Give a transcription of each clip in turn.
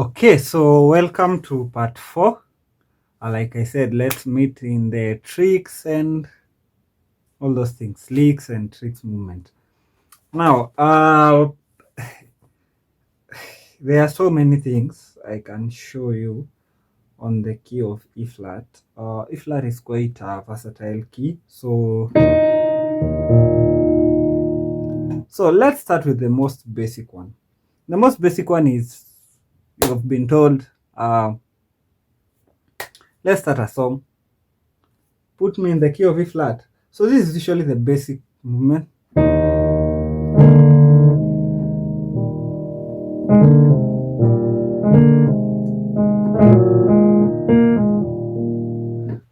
Okay, so welcome to part 4. Like I said, let's meet in the tricks and all those things, licks and tricks movement. Now, there are so many things I can show you on the key of E flat. E flat is quite a versatile key, so let's start with the most basic one. The most basic one is, you've been told, let's start a song. Put me in the key of E flat. So this is usually the basic movement.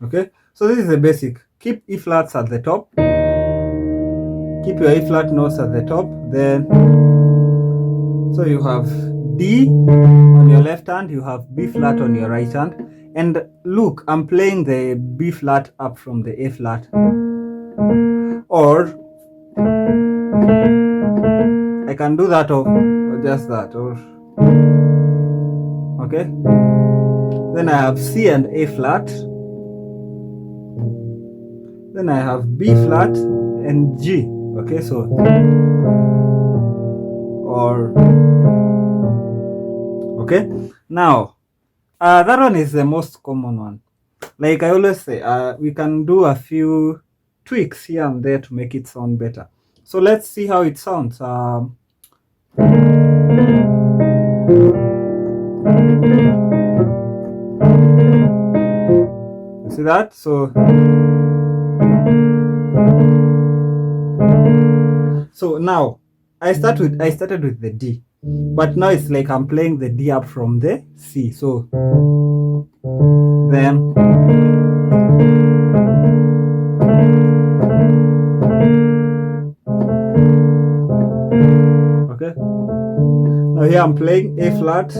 Okay, so this is the basic. Keep E flats at the top. Keep your E flat notes at the top. Then, so you have D on your left hand, you have B flat on your right hand. And look, I'm playing the B flat up from the A flat. Or I can do that or just that. Or okay. Then I have C and A flat. Then I have B flat and G. Okay, so or okay. Now that one is the most common one. Like I always say, we can do a few tweaks here and there to make it sound better. So let's see how it sounds. You see that? So now I started with the D, but now it's like I'm playing the D up from the C. So then okay. Now here I'm playing A flat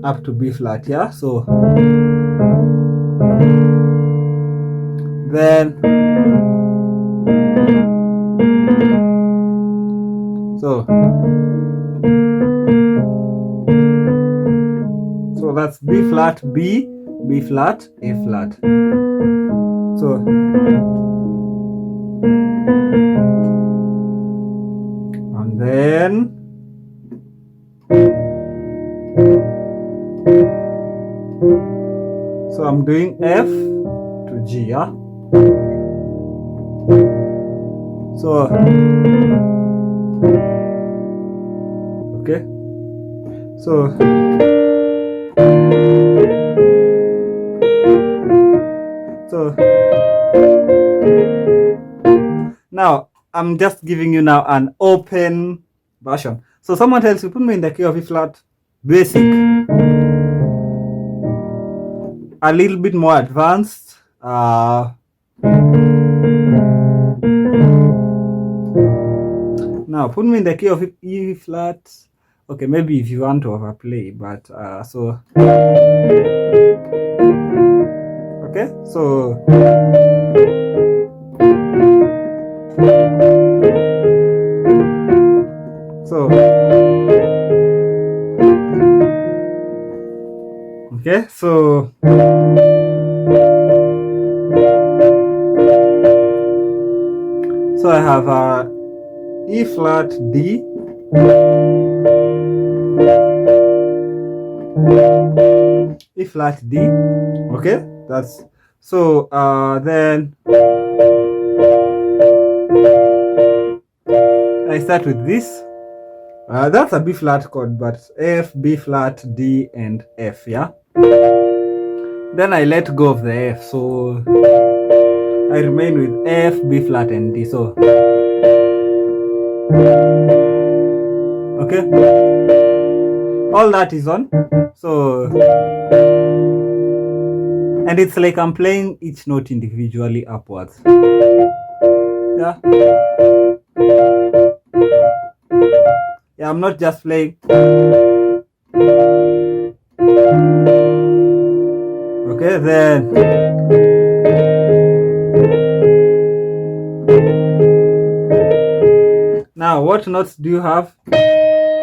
up to B flat, yeah. So then so that's B flat, B flat, A flat. So and then so I'm doing F to G, yeah. So okay, so now I'm just giving you now an open version. So someone tells you, put me in the key of E flat basic, a little bit more advanced, now put me in the key of E flat. Okay, maybe if you want to overplay, but so okay, so okay, so I have E flat D, E flat D. Okay, that's so then I start with this. That's a B flat chord, but F, B flat, D, and F, yeah. Then I let go of the F, so I remain with F, B flat, and D. So okay, all that is on. So and it's like I'm playing each note individually upwards, yeah. Yeah, I'm not just playing. Okay, then now what notes do you have?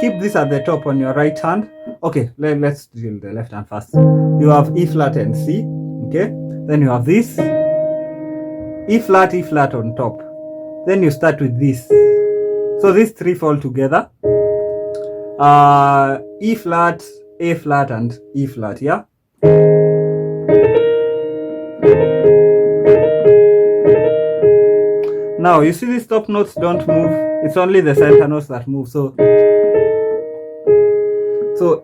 Keep this at the top on your right hand. Okay, let's drill the left hand first. You have E flat and C. Okay, then you have this E flat on top. Then you start with this. So these three fall together. E flat, A flat, and E flat. Yeah. Now you see these top notes don't move. It's only the center notes that move. So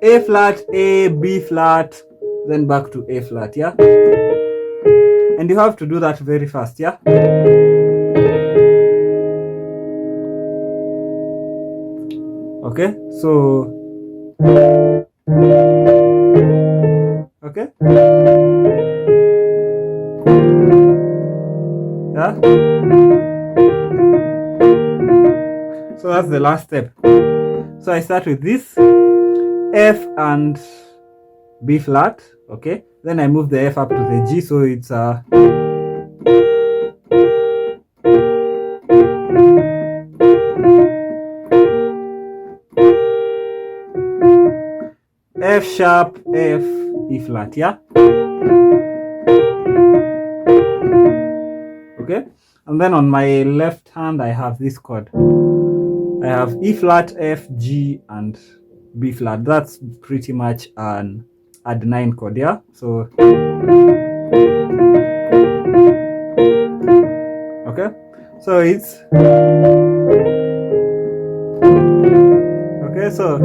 A flat, A, B flat, then back to A flat. Yeah. And you have to do that very fast. Yeah. Okay. So okay. Yeah. So that's the last step. So I start with this F and B flat. Okay. Then I move the F up to the G. So it's F sharp, F, E flat. Yeah. Okay. And then on my left hand, I have this chord. I have E flat, F, G, and B flat. That's pretty much an add 9 chord. Yeah. So okay. So it's okay. So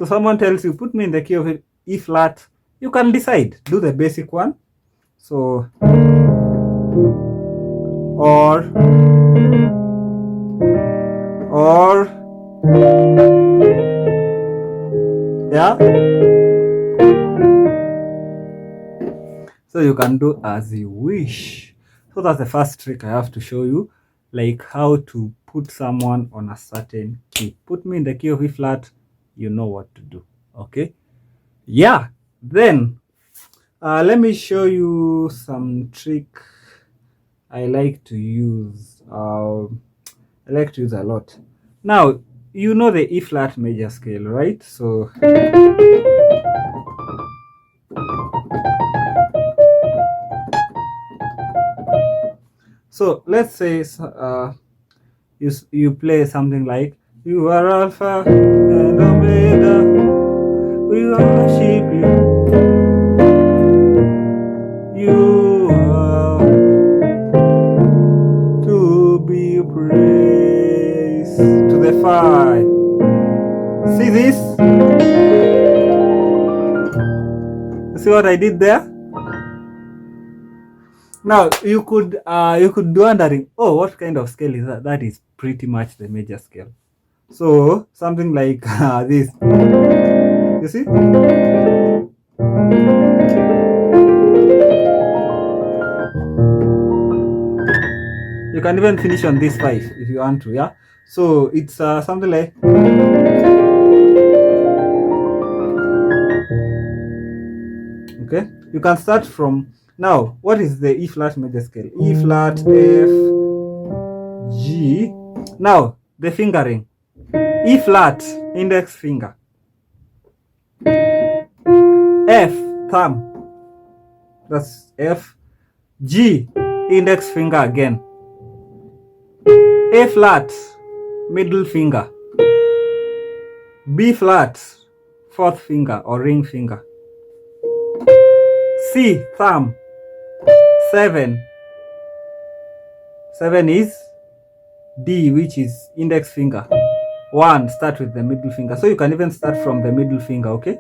someone tells you, put me in the key of E flat. You can decide. Do the basic one. So or yeah. So you can do as you wish. So that's the first trick I have to show you, like how to put someone on a certain key. Put me in the key of E flat, you know what to do. Okay. Yeah. Then let me show you some trick I like to use. I like to use a lot. Now, you know the E flat major scale, right? So let's say you play something like, you are Alpha and Omega, we worship you. You are to be praised to the Father. See this? See what I did there? Now you could be wondering, oh, what kind of scale is that? That is pretty much the major scale. So something like this. You see? You can even finish on this 5 if you want to, yeah? So it's something like, okay? You can start from, now, what is the E flat major scale? E flat, F, G. Now, the fingering. E flat, index finger. F, thumb. That's F. G, index finger again. A flat, middle finger. B flat, fourth finger or ring finger. C, thumb. 7. 7 is D, which is index finger. 1, start with the middle finger. So you can even start from the middle finger, okay?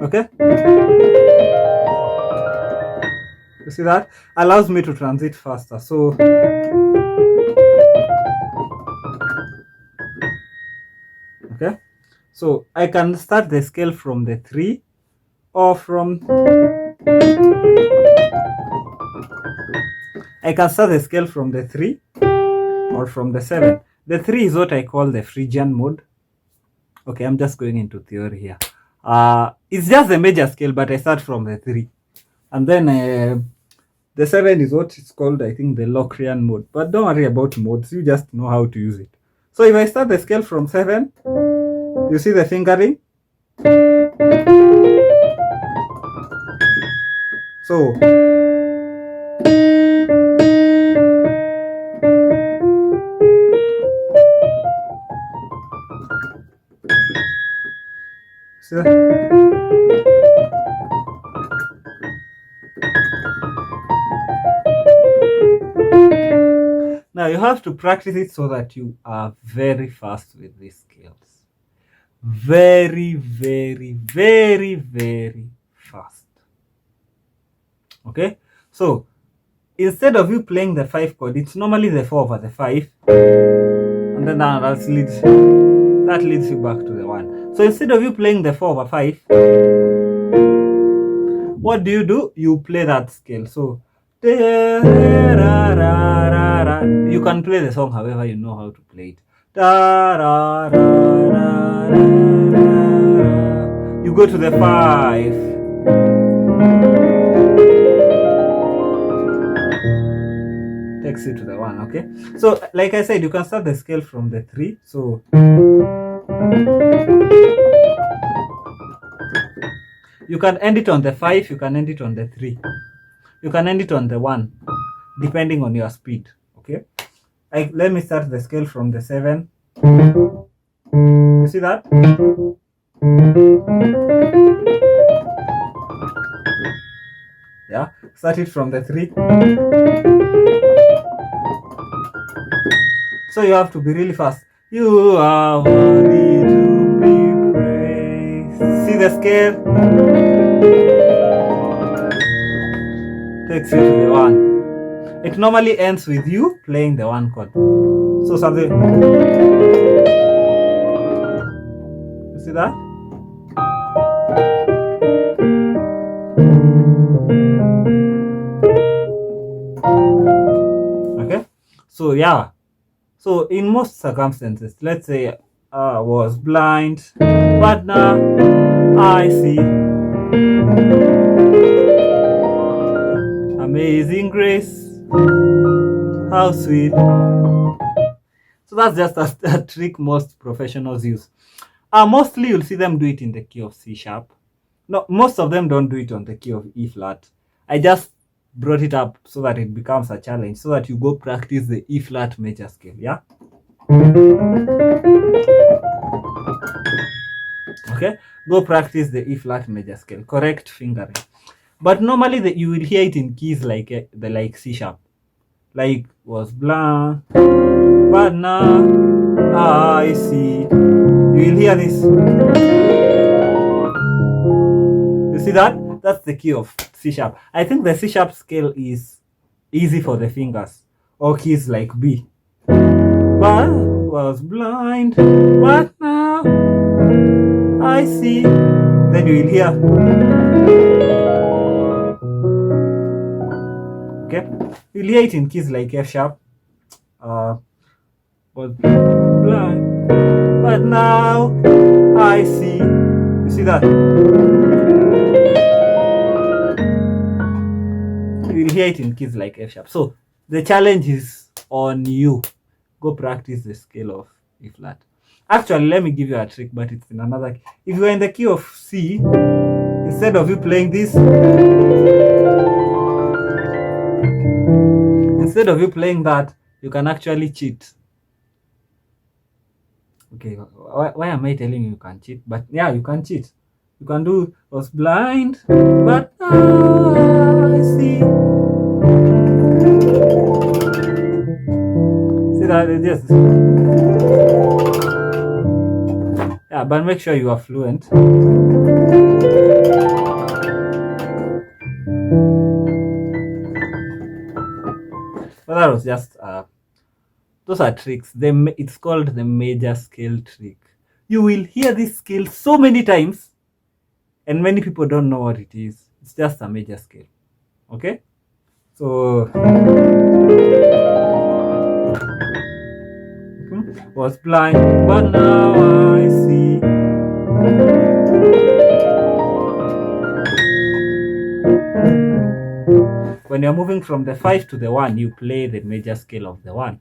Okay? You see that? Allows me to transit faster. So okay? So I can start the scale from the 3 or from I can start the scale from the 3 or from the 7. The 3 is what I call the Phrygian mode. Okay, I'm just going into theory here. It's just the major scale, but I start from the 3. And then the 7 is what it's called, I think, the Locrian mode. But don't worry about modes, you just know how to use it. So if I start the scale from 7, you see the fingering? So see that? Now you have to practice it so that you are very fast with these scales. Very, very, very, very fast. Okay? So instead of you playing the 5 chord, it's normally the 4 over the 5. And then that leads you back to the 1. So instead of you playing the 4 over 5, what do? You play that scale. So you can play the song however you know how to play it. You go to the 5. Takes you to the 1, okay? So like I said, you can start the scale from the 3. So you can end it on the 5, you can end it on the 3. You can end it on the 1, depending on your speed, okay? Let me start the scale from the 7. You see that? Yeah, start it from the 3. So you have to be really fast. You are worthy to be praised. See the scale? Takes you to the 1. It normally ends with you playing the 1 chord. So something. You see that? Okay. So yeah. So in most circumstances, let's say I was blind, but now I see. Amazing grace, how sweet. So that's just a trick most professionals use. Mostly you'll see them do it in the key of C sharp. No, most of them don't do it on the key of E flat. I just brought it up so that it becomes a challenge, so that you go practice the E flat major scale, yeah? Okay, go practice the E flat major scale, correct fingering. But normally you will hear it in keys like C sharp, like was blank, but now I see. You will hear this. You see that? That's the key of C sharp. I think the C sharp scale is easy for the fingers, or keys like B. But was blind, but now I see. Then you will hear. Okay, you'll hear it in keys like F sharp. Was blind, but now I see. You see that? You'll hear it in keys like F sharp. So the challenge is on you. Go practice the scale of E flat. Actually, let me give you a trick, but it's in another key. If you're in the key of C, instead of you playing this, instead of you playing that, you can actually cheat. Okay, why am I telling you can cheat? But yeah, you can cheat. You can do was blind, but now I see. See that? Yes. Yeah, but make sure you are fluent. But that was just those are tricks. It's called the major scale trick. You will hear this scale so many times, and many people don't know what it is. It's just a major scale. Okay? So was blind, but now I see. when you're moving from the 5 to the 1, you play the major scale of the 1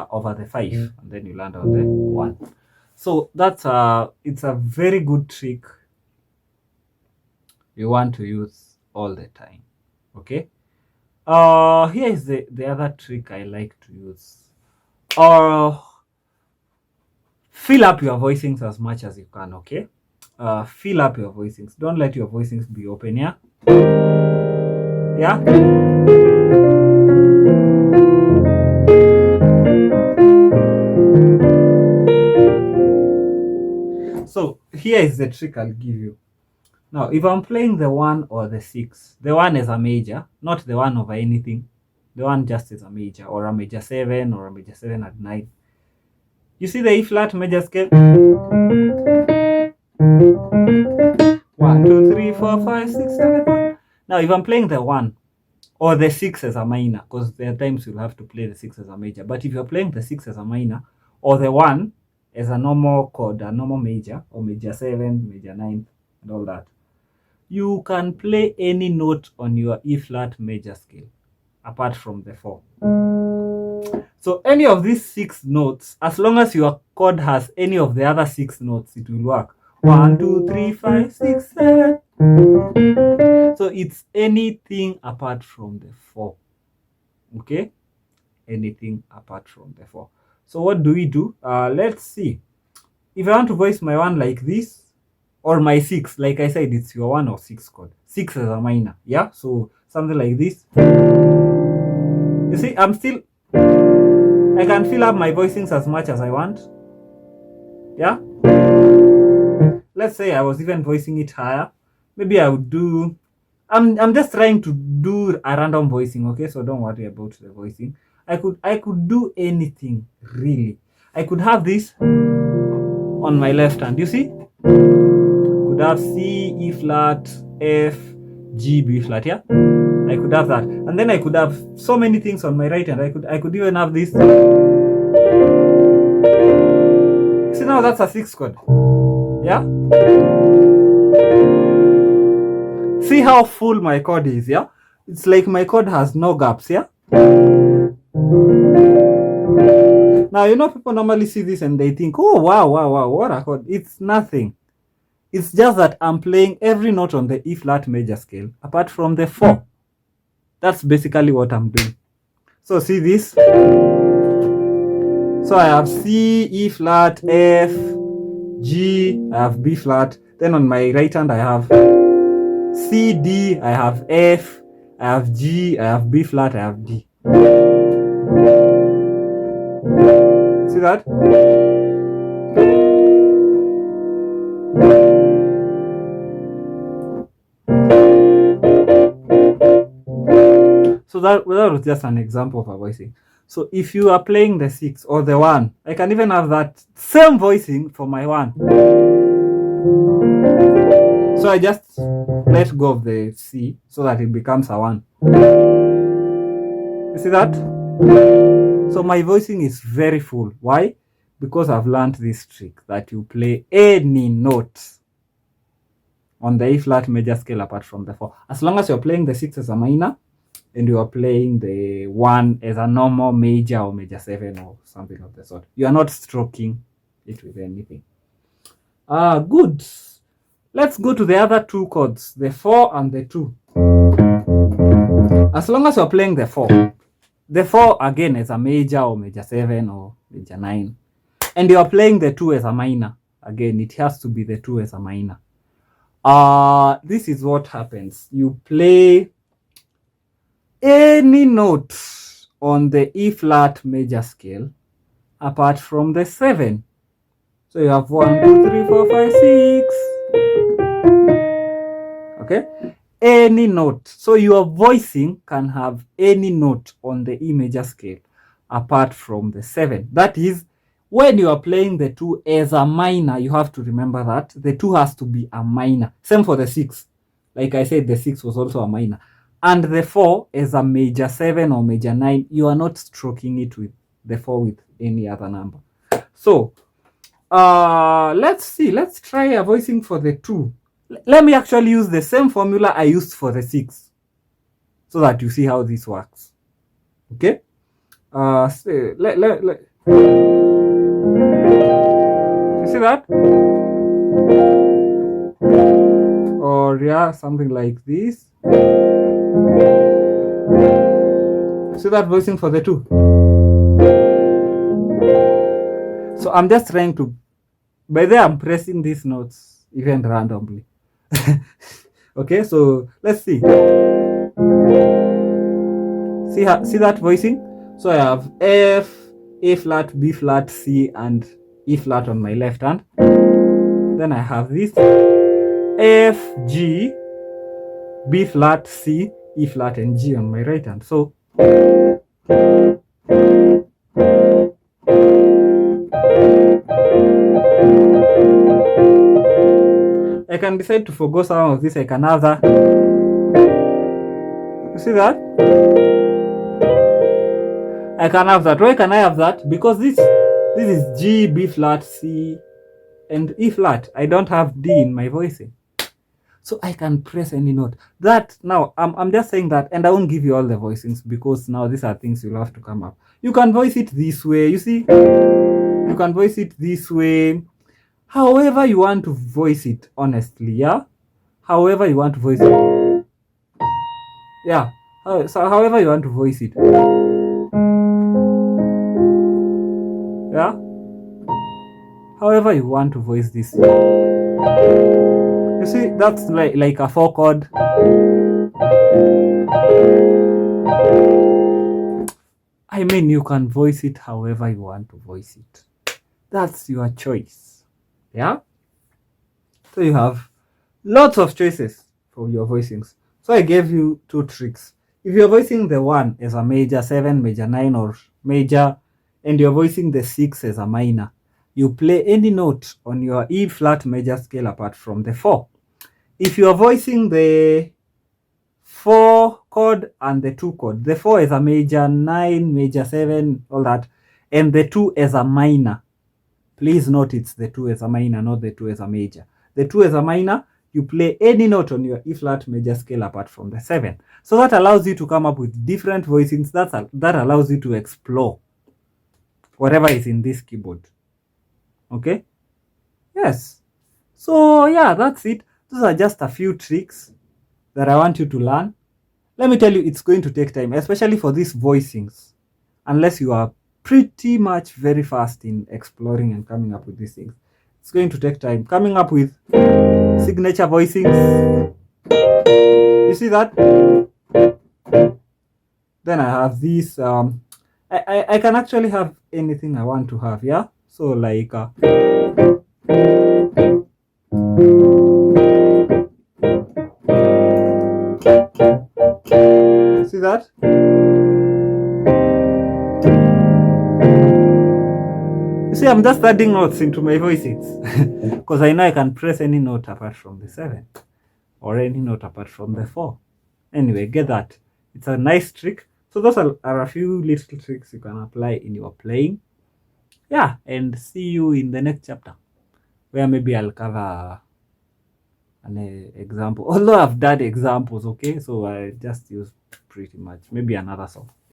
over the 5, and then you land on the 1. So that's it's a very good trick you want to use all the time. Okay. Here is the other trick I like to use. Fill up your voicings as much as you can. Okay. Fill up your voicings. Don't let your voicings be open. Yeah. Yeah. So here is the trick I'll give you. Now, if I'm playing the 1 or the 6, the 1 is a major, not the 1 over anything. The 1 just is a major, or a major 7, or a major 7 at 9. You see the E flat major scale? 1, 2, 3, 4, 5, 6, 7. Now, if I'm playing the 1 or the 6 as a minor, because there are times you'll have to play the 6 as a major, but if you're playing the 6 as a minor, or the 1 as a normal chord, a normal major, or major 7, major 9, and all that, you can play any note on your E flat major scale apart from the 4. So any of these 6 notes, as long as your chord has any of the other 6 notes, it will work. 1, 2, 3, 5, 6, 7. So it's anything apart from the 4. Okay? Anything apart from the 4. So what do we do? Let's see. If I want to voice my 1 like this, or my 6, like I said, it's your 1 or 6 chord. 6 as a minor. Yeah? So something like this. You see, I can fill up my voicings as much as I want. Yeah? Let's say I was even voicing it higher. Maybe I would do... I'm just trying to do a random voicing, okay? So don't worry about the voicing. I could do anything, really. I could have this on my left hand. You see? Could have C, E flat, F, G, B flat, yeah? I could have that. And then I could have so many things on my right hand. I could even have this. See, now that's a 6 chord. Yeah? See how full my chord is, yeah? It's like my chord has no gaps, yeah? Now, you know, people normally see this and they think, oh, wow, what a chord. It's nothing. It's just that I'm playing every note on the E flat major scale apart from the 4. That's basically what I'm doing. So see this? So I have C, E flat, F, G, I have B flat. Then on my right hand I have C, D, I have F, I have G, I have B flat, I have D. See that? So that was just an example of a voicing. So if you are playing the 6 or the 1, I can even have that same voicing for my 1. So I just let go of the C so that it becomes a 1. You see that? So my voicing is very full. Why? Because I've learned this trick that you play any note on the E flat major scale apart from the 4. As long as you're playing the 6 as a minor, and you are playing the 1 as a normal major or major 7 or something of the sort. You are not stroking it with anything. Good. Let's go to the other 2 chords, the 4 and the 2. As long as you're playing the 4 again as a major or major 7 or major 9, and you're playing the 2 as a minor, again, it has to be the 2 as a minor. This is what happens. You play any note on the E flat major scale apart from the 7. So you have 1, 2, 3, 4, 5, 6. Okay? Any note. So your voicing can have any note on the E major scale apart from the 7. That is, when you are playing the 2 as a minor, you have to remember that the 2 has to be a minor. Same for the 6. Like I said, the 6 was also a minor. And the 4 is a major 7 or major 9. You are not stroking it with the 4 with any other number. So, let's see. Let's try a voicing for the 2. Let me actually use the same formula I used for the 6. so that you see how this works. Okay. You see that? Or yeah, something like this. See that voicing for the 2. So I'm just trying to, by there I'm pressing these notes even randomly. Okay, so let's see. See that voicing? So I have F, A flat, B flat, C, and E flat on my left hand. Then I have this F, G, B flat, C, E flat, and G on my right hand. So I can decide to forgo some of this. I can have that. You see that? I can have that. Why can I have that? Because this is G, B flat, C, and E flat. I don't have D in my voicing. So I can press any note. That now I'm just saying that, and I won't give you all the voicings because now these are things you'll have to come up. You can voice it this way, you see? You can voice it this way. However you want to voice it, honestly, yeah? However you want to voice it. Yeah. So however you want to voice it. Yeah? However you want to voice this. You see, that's like a 4 chord. I mean, you can voice it however you want to voice it. That's your choice. Yeah? So you have lots of choices for your voicings. So I gave you 2 tricks. If you're voicing the 1 as a major 7, major 9, or major, and you're voicing the 6 as a minor, you play any note on your E flat major scale apart from the 4. If you are voicing the 4 chord and the 2 chord, the 4 is a major 9, major 7, all that, and the 2 is a minor. Please note it's the 2 as a minor, not the 2 as a major. The 2 as a minor, you play any note on your E flat major scale apart from the 7. So that allows you to come up with different voicings. That allows you to explore whatever is in this keyboard. Okay? Yes. So yeah, that's it. Those are just a few tricks that I want you to learn. Let me tell you, it's going to take time, especially for these voicings, unless you are pretty much very fast in exploring and coming up with these things. It's going to take time coming up with signature voicings. You see that? Then I have these. I can actually have anything I want to have. Yeah. So like. See that? You see, I'm just adding notes into my voices because I know I can press any note apart from the 7 or any note apart from the 4. Anyway, get that. It's a nice trick. So those are a few little tricks you can apply in your playing. Yeah, and see you in the next chapter where maybe I'll cover an example. Although I've done examples, okay? So I just use pretty much maybe another song.